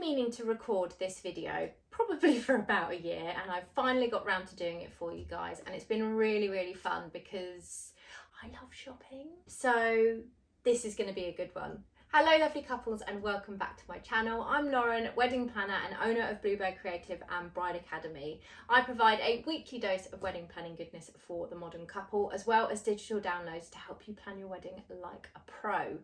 meaning to record this video probably for about a year, and I've finally got round to doing it for you guys, and it's been really fun because I love shopping. So this is going to be a good one. Hello lovely couples and welcome back to my channel. I'm Lauren, wedding planner and owner of Bluebird Creative and Bride Academy. I provide a weekly dose of wedding planning goodness for the modern couple, as well as digital downloads to help you plan your wedding like a pro.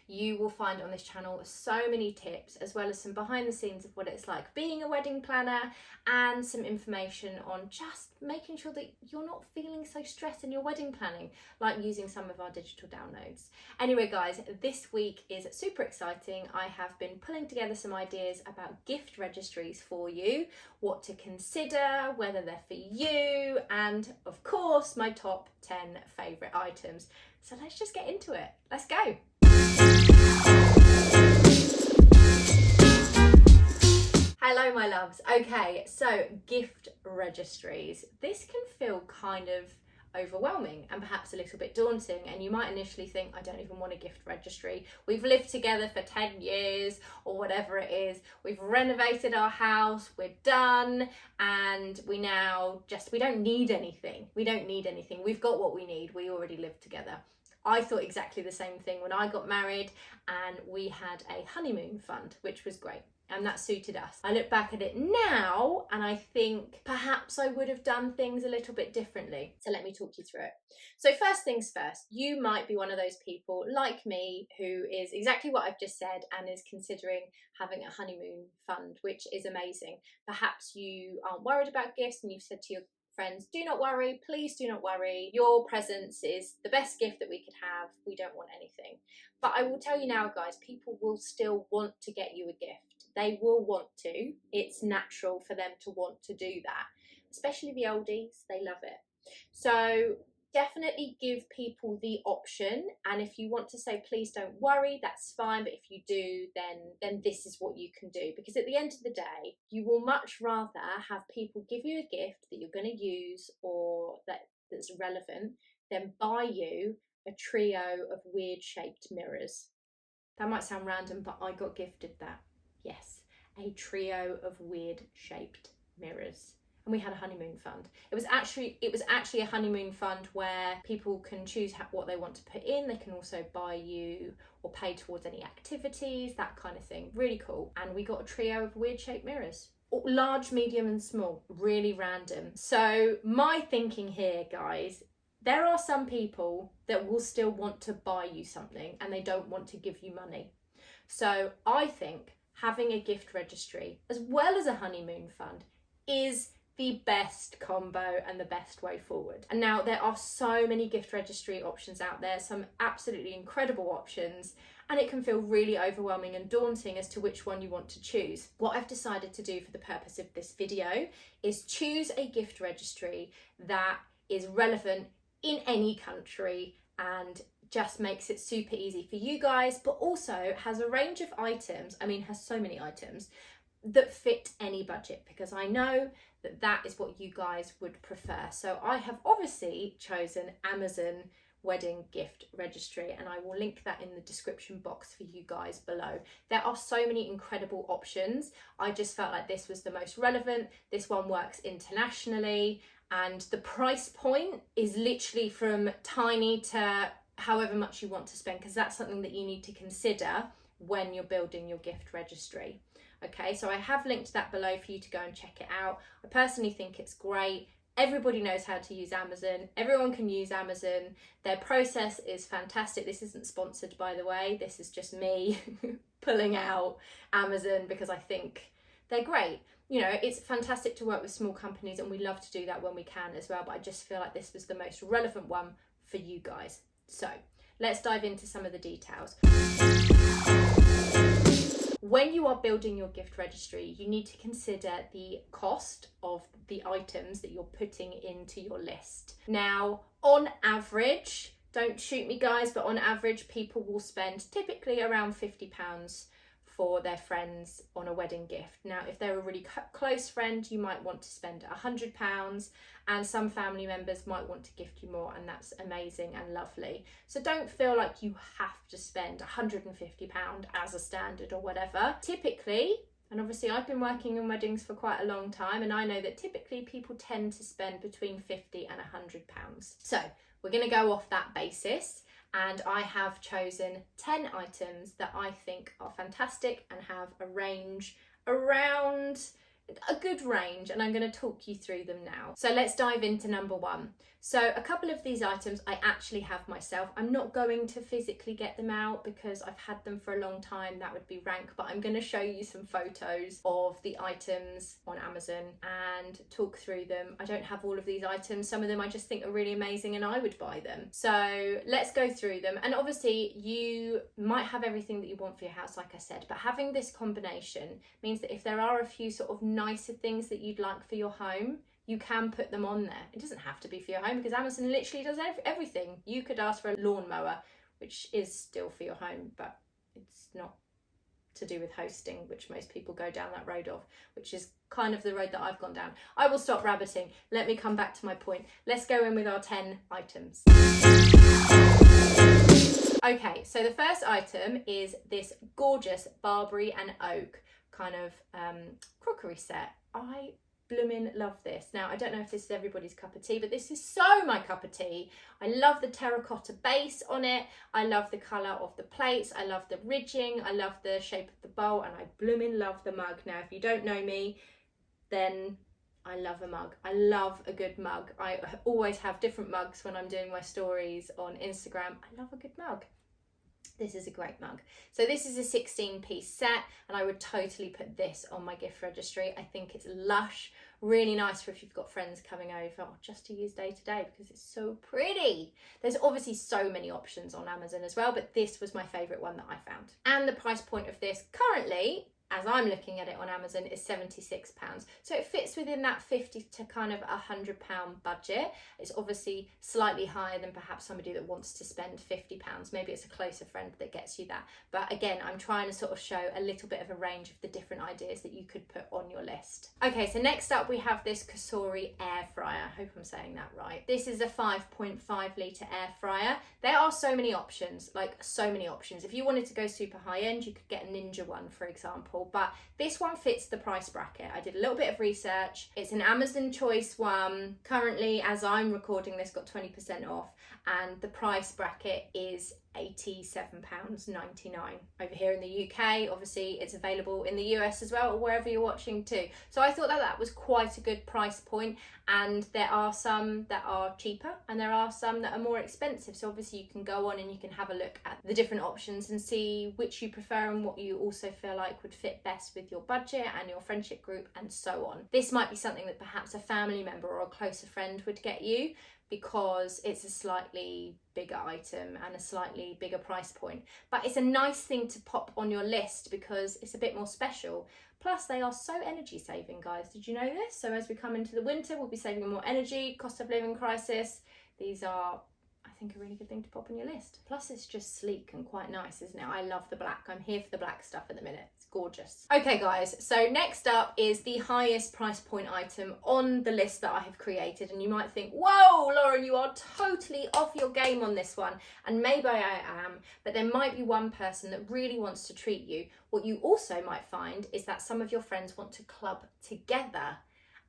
You will find on this channel so many tips, as well as some behind the scenes of what it's like being a wedding planner and some information on just making sure that you're not feeling so stressed in your wedding planning, like using some of our digital downloads. Anyway guys, this week is super exciting. I have been pulling together some ideas about gift registries for you, what to consider, whether they're for you, and of course my top 10 favourite items. So let's just get into it. Let's go. Hello my loves. Okay, so gift registries. This can feel kind of overwhelming and perhaps a little bit daunting, and you might initially think, I don't even want a gift registry. We've lived together for 10 years or whatever it is. We've renovated our house, we're done, and we don't need anything. We don't need anything. We've got what we need. We already live together. I thought exactly the same thing when I got married, and we had a honeymoon fund, which was great. And that suited us. I look back at it now and I think perhaps I would have done things a little bit differently. So let me talk you through it. So first things first, you might be one of those people like me who is exactly what I've just said and is considering having a honeymoon fund, which is amazing. Perhaps you aren't worried about gifts and you've said to your friends, do not worry, please do not worry. Your presence is the best gift that we could have. We don't want anything. But I will tell you now, guys, people will still want to get you a gift. They will want to. It's natural for them to want to do that, especially the oldies. They love it. So definitely give people the option. And if you want to say, please don't worry, that's fine. But if you do, then this is what you can do. Because at the end of the day, you will much rather have people give you a gift that you're going to use or that's relevant than buy you a trio of weird shaped mirrors. That might sound random, but I got gifted that. Yes, a trio of weird shaped mirrors. And we had a honeymoon fund. It was actually a honeymoon fund where people can choose what they want to put in. They can also buy you or pay towards any activities, that kind of thing. Really cool. And we got a trio of weird shaped mirrors. Large, medium and small. Really random. So my thinking here, guys, there are some people that will still want to buy you something and they don't want to give you money. So I think having a gift registry as well as a honeymoon fund is the best combo and the best way forward. And now there are so many gift registry options out there, some absolutely incredible options, and it can feel really overwhelming and daunting as to which one you want to choose. What I've decided to do for the purpose of this video is choose a gift registry that is relevant in any country and just makes it super easy for you guys, but also has a range of items, has so many items that fit any budget, because I know that is what you guys would prefer. So I have obviously chosen Amazon wedding gift registry, and I will link that in the description box for you guys below. There are so many incredible options. I just felt like this was the most relevant. This one works internationally, and the price point is literally from tiny to however much you want to spend, because that's something that you need to consider when you're building your gift registry. Okay, so I have linked that below for you to go and check it out. I personally think it's great. Everybody knows how to use Amazon. Everyone can use Amazon. Their process is fantastic. This isn't sponsored, by the way. This is just me pulling out Amazon because I think they're great. You know, it's fantastic to work with small companies, and we love to do that when we can as well. But I just feel like this was the most relevant one for you guys. So let's dive into some of the details. When you are building your gift registry, you need to consider the cost of the items that you're putting into your list. Now, on average, don't shoot me guys, but on average, people will spend typically around £50 for their friends on a wedding gift. Now, if they're a really close friend, you might want to spend £100, and some family members might want to gift you more, and that's amazing and lovely. So don't feel like you have to spend £150 as a standard or whatever. Typically, And obviously I've been working in weddings for quite a long time, and I know that typically people tend to spend between £50 and £100. So we're going to go off that basis, and I have chosen 10 items that I think are fantastic and have a range around a good range, and I'm going to talk you through them now. So let's dive into number one. So a couple of these items I actually have myself. I'm not going to physically get them out because I've had them for a long time. That would be rank, but I'm going to show you some photos of the items on Amazon and talk through them. I don't have all of these items. Some of them I just think are really amazing and I would buy them. So let's go through them. And obviously you might have everything that you want for your house, like I said, but having this combination means that if there are a few sort of nicer things that you'd like for your home, you can put them on there. It doesn't have to be for your home because Amazon literally does everything. You could ask for a lawnmower, which is still for your home, but it's not to do with hosting, which most people go down that road of, which is kind of the road that I've gone down. I will stop rabbiting. Let me come back to my point. Let's go in with our 10 items. Okay, so the first item is this gorgeous Barbary and oak kind of crockery set. I blooming love this. Now, I don't know if this is everybody's cup of tea, but this is so my cup of tea. I love the terracotta base on it. I love the colour of the plates. I love the ridging. I love the shape of the bowl, and I blooming love the mug. Now, if you don't know me, then I love a mug. I love a good mug. I always have different mugs when I'm doing my stories on Instagram. I love a good mug. This is a great mug. So this is a 16-piece set, and I would totally put this on my gift registry. I think it's lush, really nice for if you've got friends coming over or just to use day to day because it's so pretty. There's obviously so many options on Amazon as well, but this was my favourite one that I found. And the price point of this currently, as I'm looking at it on Amazon, is £76. So it fits within that £50 to kind of £100 budget. It's obviously slightly higher than perhaps somebody that wants to spend £50. Maybe it's a closer friend that gets you that. But again, I'm trying to sort of show a little bit of a range of the different ideas that you could put on your list. Okay, so next up we have this Casserole air fryer. I hope I'm saying that right. This is a 5.5 litre air fryer. There are so many options, like so many options. If you wanted to go super high end, you could get a Ninja one, for example. But this one fits the price bracket. I did a little bit of research. It's an Amazon choice one. Currently, as I'm recording this, got 20% off, and the price bracket is £87.99 over here in the UK. Obviously it's available in the US as well, or wherever you're watching too. So I thought that that was quite a good price point, and there are some that are cheaper and there are some that are more expensive. So obviously you can go on and you can have a look at the different options and see which you prefer and what you also feel like would fit best with your budget and your friendship group and so on. This might be something that perhaps a family member or a closer friend would get you, because it's a slightly bigger item and a slightly bigger price point. But it's a nice thing to pop on your list because it's a bit more special. Plus they are so energy saving, guys. Did you know this? So as we come into the winter, we'll be saving more energy, cost of living crisis. These are, I think, a really good thing to pop on your list. Plus it's just sleek and quite nice, isn't it? I love the black. I'm here for the black stuff at the minute. It's gorgeous. Okay guys, so next up is the highest price point item on the list that I have created, and you might think, whoa Lauren, you are totally off your game on this one, and maybe I am, but there might be one person that really wants to treat you. What you also might find is that some of your friends want to club together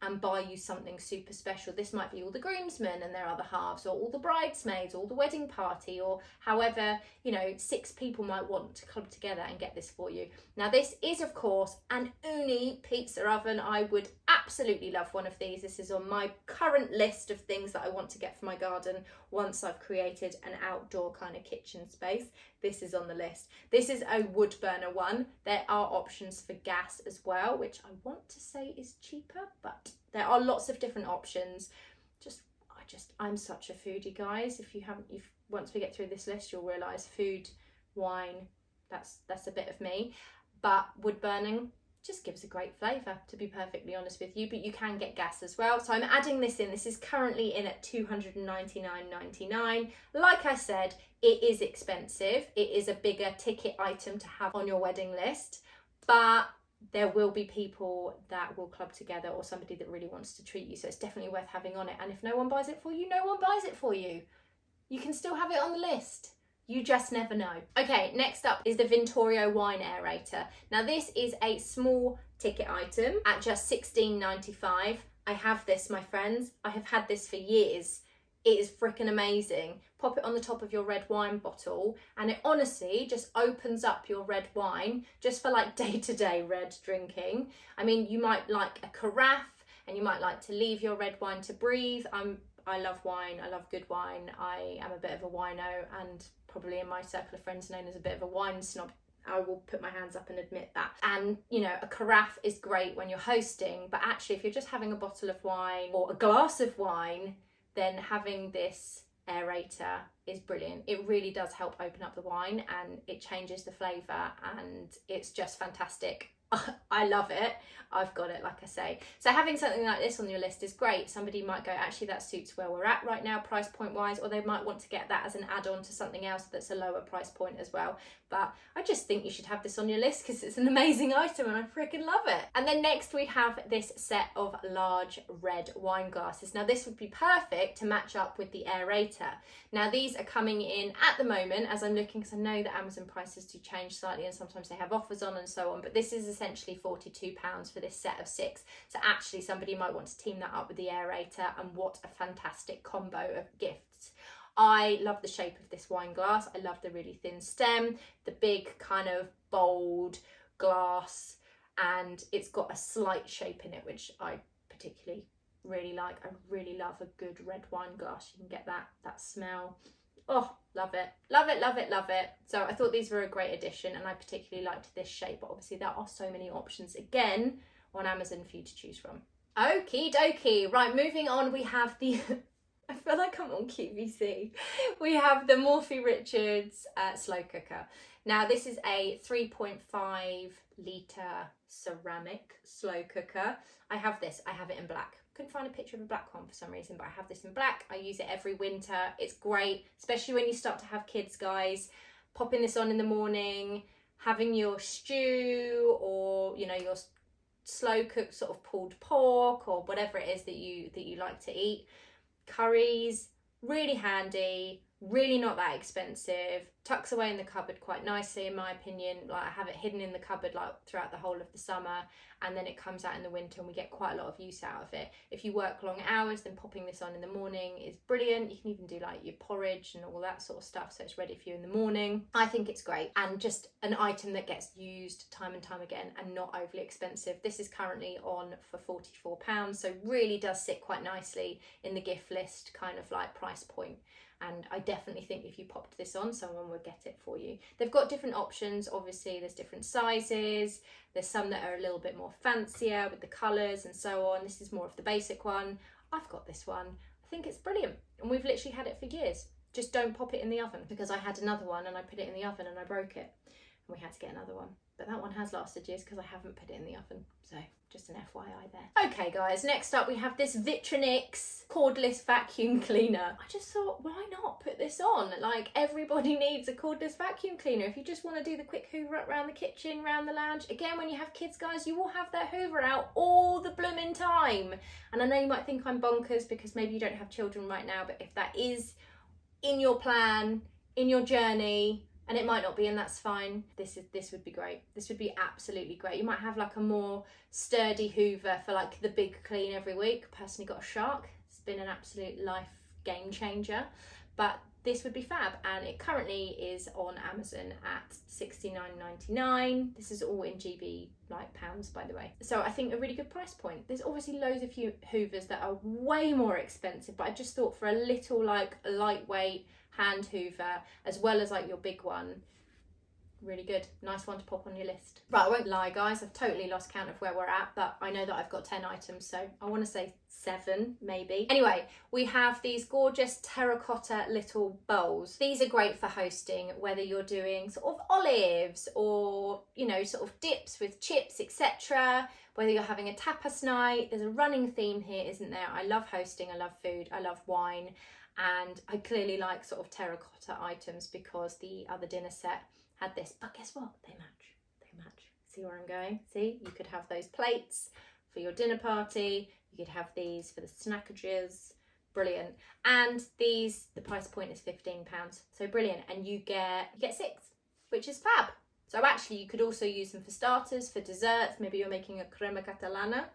and buy you something super special. This might be all the groomsmen and their other halves, or all the bridesmaids, or the wedding party, or however, you know, 6 people might want to club together and get this for you. Now this is of course an Uni pizza oven. I would absolutely love one of these. This is on my current list of things that I want to get for my garden once I've created an outdoor kind of kitchen space. This is on the list. This is a wood burner one. There are options for gas as well, which I want to say is cheaper, but there are lots of different options. I'm such a foodie, guys. Once we get through this list, you'll realise food, wine, that's a bit of me. But wood burning just gives a great flavour, to be perfectly honest with you, but you can get gas as well. So I'm adding this in. This is currently in at $299.99. Like I said, it is expensive. It is a bigger ticket item to have on your wedding list, but there will be people that will club together, or somebody that really wants to treat you. So it's definitely worth having on it. And if no one buys it for you, no one buys it for you. You can still have it on the list. You just never know. Okay, next up is the Vintorio wine aerator. Now this is a small ticket item at just $16.95. I have this, my friends. I have had this for years. It is freaking amazing. Pop it on the top of your red wine bottle and it honestly just opens up your red wine just for like day-to-day red drinking. I mean, you might like a carafe and you might like to leave your red wine to breathe. I love wine. I love good wine. I am a bit of a wino and probably in my circle of friends known as a bit of a wine snob. I will put my hands up and admit that. And, you know, a carafe is great when you're hosting, but actually if you're just having a bottle of wine or a glass of wine, then having this aerator is brilliant. It really does help open up the wine and it changes the flavour and it's just fantastic. I love it. I've got it, like I say. So having something like this on your list is great. Somebody might go, actually that suits where we're at right now price point wise, or they might want to get that as an add-on to something else that's a lower price point as well. But I just think you should have this on your list because it's an amazing item and I freaking love it. And then next we have this set of large red wine glasses. Now this would be perfect to match up with the aerator. Now these are coming in at the moment as I'm looking, because I know that Amazon prices do change slightly and sometimes they have offers on and so on, but this is essentially £42 for this set of 6. So actually somebody might want to team that up with the aerator, and what a fantastic combo of gifts. I love the shape of this wine glass. I love the really thin stem, the big kind of bold glass, and it's got a slight shape in it, which I particularly really like. I really love a good red wine glass. You can get that smell. Oh, love it, love it, love it, love it. So I thought these were a great addition and I particularly liked this shape, but obviously there are so many options again on Amazon for you to choose from. Okie dokie. Right, moving on, we have the I feel like I'm on QVC. We have the Morphy Richards slow cooker. Now this is a 3.5 litre ceramic slow cooker. I have this, I have it in black. Couldn't find a picture of a black one for some reason, but I have this in black. I use it every winter. It's great, especially when you start to have kids, guys. Popping this on in the morning, having your stew or, you know, your slow cooked sort of pulled pork or whatever it is that you like to eat. Curries, really handy, really not that expensive, tucks away in the cupboard quite nicely in my opinion. Like I have it hidden in the cupboard like throughout the whole of the summer, and then it comes out in the winter and we get quite a lot of use out of it. If you work long hours, then popping this on in the morning is brilliant. You can even do like your porridge and all that sort of stuff, so it's ready for you in the morning. I think it's great and just an item that gets used time and time again and not overly expensive. This is currently on for £44, so really does sit quite nicely in the gift list kind of like price point. And I definitely think if you popped this on, someone would get it for you. They've got different options, obviously there's different sizes, there's some that are a little bit more fancier with the colours and so on. This is more of the basic one. I've got this one. I think it's brilliant and we've literally had it for years. Just don't pop it in the oven, because I had another one and I put it in the oven and I broke it and we had to get another one. But that one has lasted years because I haven't put it in the oven. So just an FYI there. Okay guys, next up we have this Vitronix cordless vacuum cleaner. I just thought, why not put this on? Like everybody needs a cordless vacuum cleaner. If you just want to do the quick hoover up around the kitchen, around the lounge. Again, when you have kids, guys, you will have their hoover out all the blooming time. And I know you might think I'm bonkers because maybe you don't have children right now, but if that is in your plan, in your journey, and it might not be, and that's fine, this would be great. This would be absolutely great. You might have like a more sturdy hoover for like the big clean every week. Personally got a Shark. It's been an absolute life game changer, but this would be fab, and it currently is on Amazon at $69.99. This is all in GB like pounds, by the way. So I think a really good price point. There's obviously loads of hoovers that are way more expensive, but I just thought for a little like lightweight hand hoover as well as like your big one, really good, nice one to pop on your list. Right, I won't lie guys, I've totally lost count of where we're at, but I know that I've got 10 items, so I want to say 7 maybe. Anyway, we have these gorgeous terracotta little bowls. These are great for hosting, whether you're doing sort of olives or, you know, sort of dips with chips, etc. Whether you're having a tapas night, there's a running theme here, isn't there? I love hosting, I love food, I love wine, and I clearly like sort of terracotta items because the other dinner set had this, but guess what? They match. See where I'm going? See, you could have those plates for your dinner party, you could have these for the snackages, brilliant. And these, the price point is £15, so brilliant. And you get 6, which is fab. So actually you could also use them for starters, for desserts. Maybe you're making a crema catalana,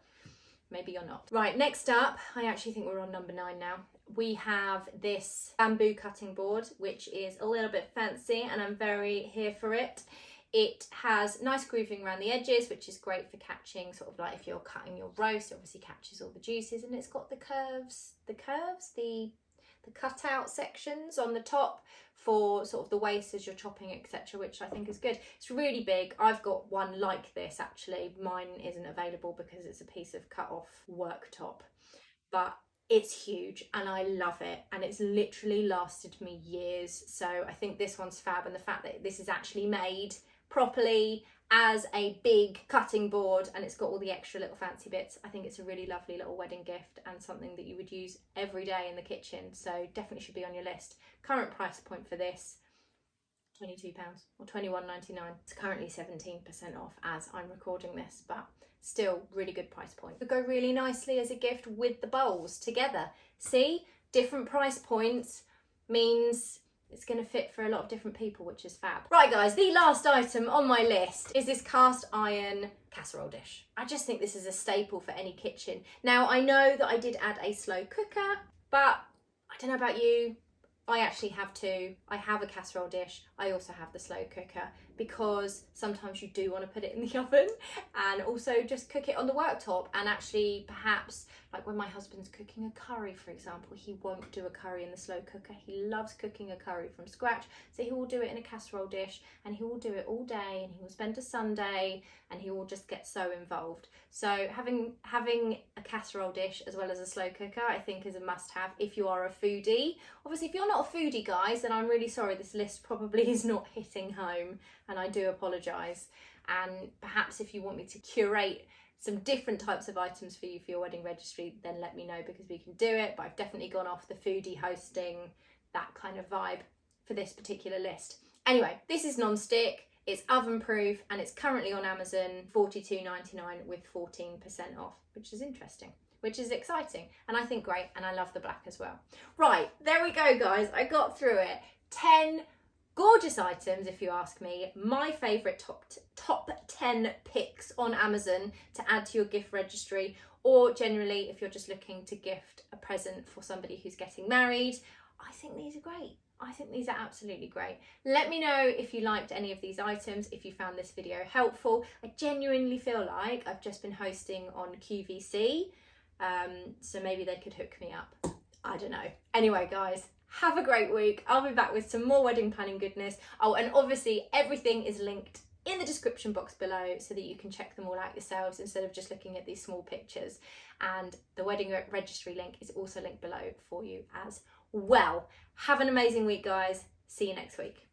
maybe you're not. Right, next up, I actually think we're on number 9 now. We have this bamboo cutting board, which is a little bit fancy, and I'm very here for it. It has nice grooving around the edges, which is great for catching, sort of like if you're cutting your roast, it obviously catches all the juices, and it's got the cutout sections on the top for sort of the waste as you're chopping, etc., which I think is good. It's really big. I've got one like this actually. Mine isn't available because it's a piece of cut off worktop, but it's huge and I love it, and it's literally lasted me years. So I think this one's fab, and the fact that this is actually made properly as a big cutting board and it's got all the extra little fancy bits, I think it's a really lovely little wedding gift and something that you would use every day in the kitchen, so definitely should be on your list. Current price point for this, £22 or £21.99. It's currently 17% off as I'm recording this, but still really good price point. It would go really nicely as a gift with the bowls together. See, different price points means it's going to fit for a lot of different people, which is fab. Right guys, the last item on my list is this cast iron casserole dish. I just think this is a staple for any kitchen. Now I know that I did add a slow cooker, but I don't know about you, I actually have two. I have a casserole dish. I also have the slow cooker because sometimes you do want to put it in the oven and also just cook it on the worktop. And actually perhaps like when my husband's cooking a curry, for example, he won't do a curry in the slow cooker. He loves cooking a curry from scratch. So he will do it in a casserole dish and he will do it all day and he will spend a Sunday and he will just get so involved. So having a casserole dish as well as a slow cooker, I think is a must have if you are a foodie. Obviously, if you're not a foodie, guys, then I'm really sorry. This list probably is not hitting home and I do apologise. And perhaps if you want me to curate some different types of items for you for your wedding registry, then let me know because we can do it. But I've definitely gone off the foodie hosting, that kind of vibe for this particular list. Anyway, this is non-stick, it's oven proof, and it's currently on Amazon $42.99 with 14% off, which is interesting, which is exciting, and I think great, and I love the black as well. Right, there we go guys, I got through it. 10 gorgeous items, if you ask me. My favourite top 10 picks on Amazon to add to your gift registry, or generally if you're just looking to gift a present for somebody who's getting married. I think these are great. I think these are absolutely great. Let me know if you liked any of these items, if you found this video helpful. I genuinely feel like I've just been hosting on QVC, so maybe they could hook me up. I don't know. Anyway, guys, have a great week. I'll be back with some more wedding planning goodness. Oh, and obviously everything is linked in the description box below so that you can check them all out yourselves instead of just looking at these small pictures. And the wedding registry link is also linked below for you as well. Have an amazing week, guys. See you next week.